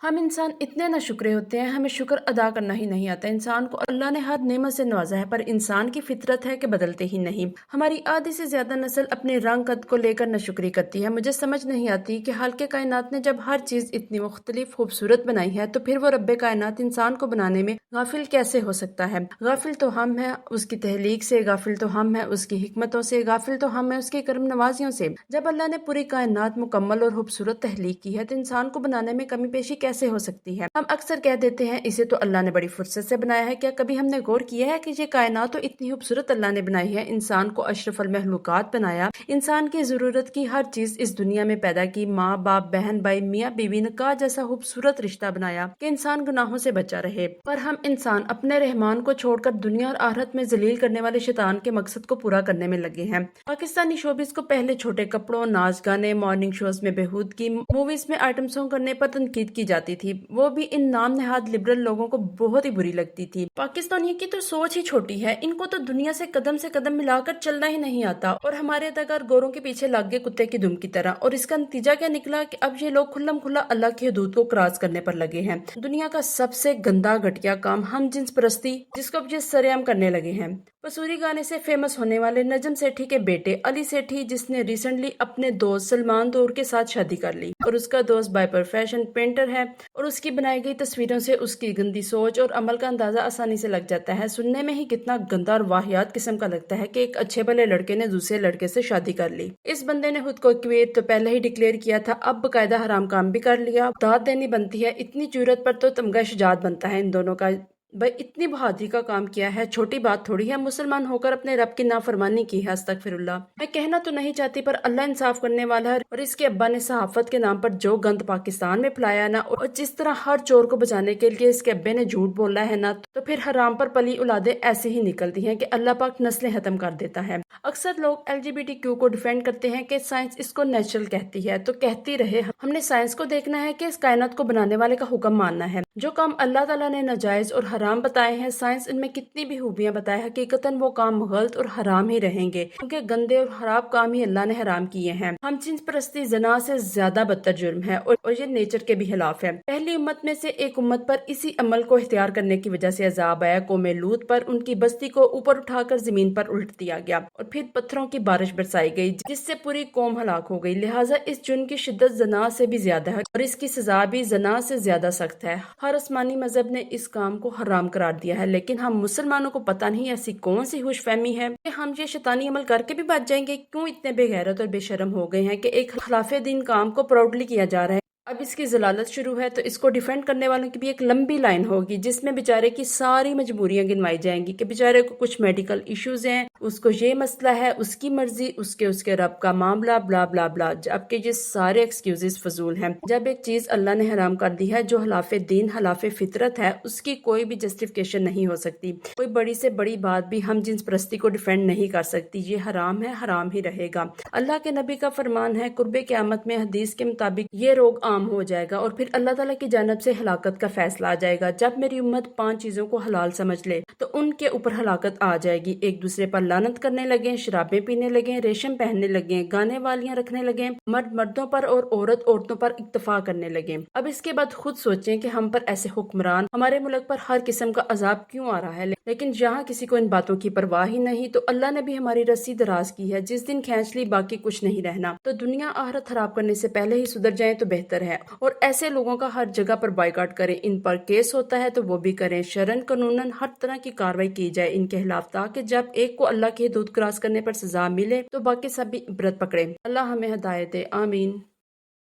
हम इंसान इतने नाशुक्रे होते हैं, हमें शुक्र अदा करना ही नहीं आता। इंसान को अल्लाह ने हर नेमत से नवाजा है, पर इंसान की फितरत है कि बदलते ही नहीं। हमारी आधी से ज्यादा नस्ल अपने रंग कद को लेकर नाशुक्री करती है। मुझे समझ नहीं आती कि हालांकि कायनात ने जब हर चीज इतनी मुख्तलिफ खूबसूरत बनाई है, तो फिर वो रब्बे कायनात इंसान को बनाने में गाफिल कैसे हो सकता है। गाफिल तो हम हैं उसकी तहलीक से, गाफिल तो हम हैं उसकी हिकमतों से, गाफिल तो हम हैं उसकी करम नवाजियों से। जब अल्लाह ने पूरी कायनात मुकम्मल और खूबसूरत तहलीक की है, तो इंसान को बनाने में कमी पेशी कैसे हो सकती है। हम अक्सर कह देते हैं इसे तो अल्लाह ने बड़ी फुर्सत से बनाया है। क्या कभी हमने गौर किया है कि ये कायनात तो इतनी खूबसूरत अल्लाह ने बनाई है, इंसान को अशरफुल महलूकात बनाया, इंसान की जरूरत की हर चीज इस दुनिया में पैदा की, माँ बाप बहन भाई मियाँ बीवी निकाह जैसा खूबसूरत रिश्ता बनाया कि इंसान गुनाहों से बचा रहे। पर हम इंसान अपने रहमान को छोड़कर दुनिया और आखिरत में जलील करने वाले शैतान के मकसद को पूरा करने में लगे हैं। पाकिस्तानी शोबिस को पहले छोटे कपड़ों, नाच गाने, मॉर्निंग शोज में बेहूदगी, मूवीज में आइटम सॉन्ग करने पर तनकीद की जाती थी। वो भी इन नाम नहाद लिबरल लोगों को बहुत ही बुरी लगती थी। पाकिस्तानियों की तो सोच ही छोटी है, इनको तो दुनिया से कदम मिलाकर चलना ही नहीं आता, और हमारे अदाकार गोरों के पीछे लग गए कुत्ते की दुम की तरह। और इसका नतीजा क्या निकला कि अब ये लोग खुल्लम खुल्ला अल्लाह की हदूद को क्रॉस करने पर लगे हैं। दुनिया का सबसे गंदा घटिया काम हम जिन्स परस्ती, जिसको अब ये सरेआम करने लगे हैं। पसूरी गाने से फेमस होने वाले नजम सेठी के बेटे अली सेठी, जिसने रिसेंटली अपने दोस्त सलमान तूर के साथ शादी कर ली, और उसका दोस्त बाय प्रोफेशन पेंटर है, और उसकी बनाई गई तस्वीरों से उसकी गंदी सोच और अमल का अंदाजा आसानी से लग जाता है। सुनने में ही कितना गंदा और वाहियात किस्म का लगता है कि एक अच्छे भले लड़के ने दूसरे लड़के से शादी कर ली। इस बंदे ने खुद को क्वीर तो पहले ही डिक्लेयर किया था, अब बकायदा हराम काम भी कर लिया। दाद देनी बनती है, इतनी जरूरत पर तो तमगा शुजात बनता है इन दोनों का। भाई इतनी बहादुरी का काम किया है, छोटी बात थोड़ी है। मुसलमान होकर अपने रब की नाफरमानी की है, अस्तगफिरुल्लाह। मैं कहना तो नहीं चाहती, पर अल्लाह इंसाफ करने वाला है। और इसके अब्बा ने सहाफत के नाम पर जो गंद पाकिस्तान में फैलाया ना, और जिस तरह हर चोर को बचाने के लिए इसके अब्बे ने झूठ बोला है ना, तो फिर हराम पर पली औलादें ऐसे ही निकलती हैं कि अल्लाह पाक नस्लें खत्म कर देता है। अक्सर लोग LGBTQ को डिफेंड करते हैं कि साइंस इसको नेचुरल कहती है, तो कहती रहे। हमने साइंस को देखना है कि इस कायनात को बनाने वाले का हुक्म मानना है। जो काम अल्लाह ताला ने नाजायज और हराम बताए हैं, साइंस इनमें कितनी भी खूबियां बताए, हकीकतन वो काम गलत और हराम ही रहेंगे, क्योंकि गंदे और खराब काम ही अल्लाह ने हराम किए हैं। हम जिन्स परस्ती जना से ज्यादा बदतर जुर्म है, और ये नेचर के भी खिलाफ है। पहली उम्मत में से एक उम्मत पर इसी अमल को इख्तियार करने की वजह से अजाब आया। कौमे लूत पर उनकी बस्ती को ऊपर उठाकर जमीन पर उल्ट दिया गया, और फिर पत्थरों की बारिश बरसाई गई, जिससे पूरी कौम हलाक हो गई। लिहाजा इस जुर्म की शिद्दत जना से भी ज्यादा है, और इसकी सजा भी जना से ज्यादा सख्त है। हर आसमानी मजहब ने इस काम को हराम करार दिया है, लेकिन हम मुसलमानों को पता नहीं ऐसी कौन सी खुशफहमी है कि हम ये शैतानी अमल करके भी बच जाएंगे। क्यों इतने बेगैरत और बेशर्म हो गए हैं कि एक खिलाफे दीन काम को प्राउडली किया जा रहा है। अब इसकी जलालत शुरू है, तो इसको डिफेंड करने वालों की भी एक लंबी लाइन होगी, जिसमें बेचारे की सारी मजबूरियां गिनवाई जाएंगी कि बेचारे को कुछ मेडिकल इश्यूज हैं, उसको ये मसला है, उसकी मर्जी, उसके रब का मामला, ब्ला ब्ला ब्ला। जबकि ये सारे एक्सक्यूजेस फजूल हैं। जब एक चीज अल्लाह ने हराम कर दी है जो हलाफे दीन हलाफे फितरत है, उसकी कोई भी जस्टिफिकेशन नहीं हो सकती। कोई बड़ी से बड़ी बात भी हम जिन्स परस्ती को डिफेंड नहीं कर सकती। ये हराम है, हराम ही रहेगा। अल्लाह के नबी का फरमान है, कुर्बे क़यामत में हदीस के मुताबिक ये रोग आम हो जाएगा, और फिर अल्लाह ताला की जानब से हलाकत का फैसला आ जाएगा। जब मेरी उम्मत 5 चीजों को हलाल समझ ले, तो उनके ऊपर हलाकत आ जाएगी। एक दूसरे पर लानत करने लगे, शराबें पीने लगे, रेशम पहनने लगे, गाने वालियां रखने लगे, मर्द मर्दों पर और औरत औरतों पर इक्तफा करने लगे। अब इसके बाद खुद सोचें कि हम पर ऐसे हुक्मरान, हमारे मुल्क पर हर किस्म का अजाब क्यों आ रहा है। लेकिन जहाँ किसी को इन बातों की परवाह ही नहीं, तो अल्लाह ने भी हमारी रस्सी दराज की है। जिस दिन खींच ली बाकी कुछ नहीं रहना। तो दुनिया आखिरत खराब करने से पहले ही सुधर जाए तो बेहतर है। और ऐसे लोगों का हर जगह पर बाइकाट करें। इन पर केस होता है तो वो भी करें। शरन कानूनन हर तरह की कार्रवाई की जाए इनके खिलाफ, ताकि जब एक को अल्लाह की हदूद क्रॉस करने पर सजा मिले, तो बाकी सब भी इबरत पकड़े। अल्लाह हमें हिदायत दे, आमीन।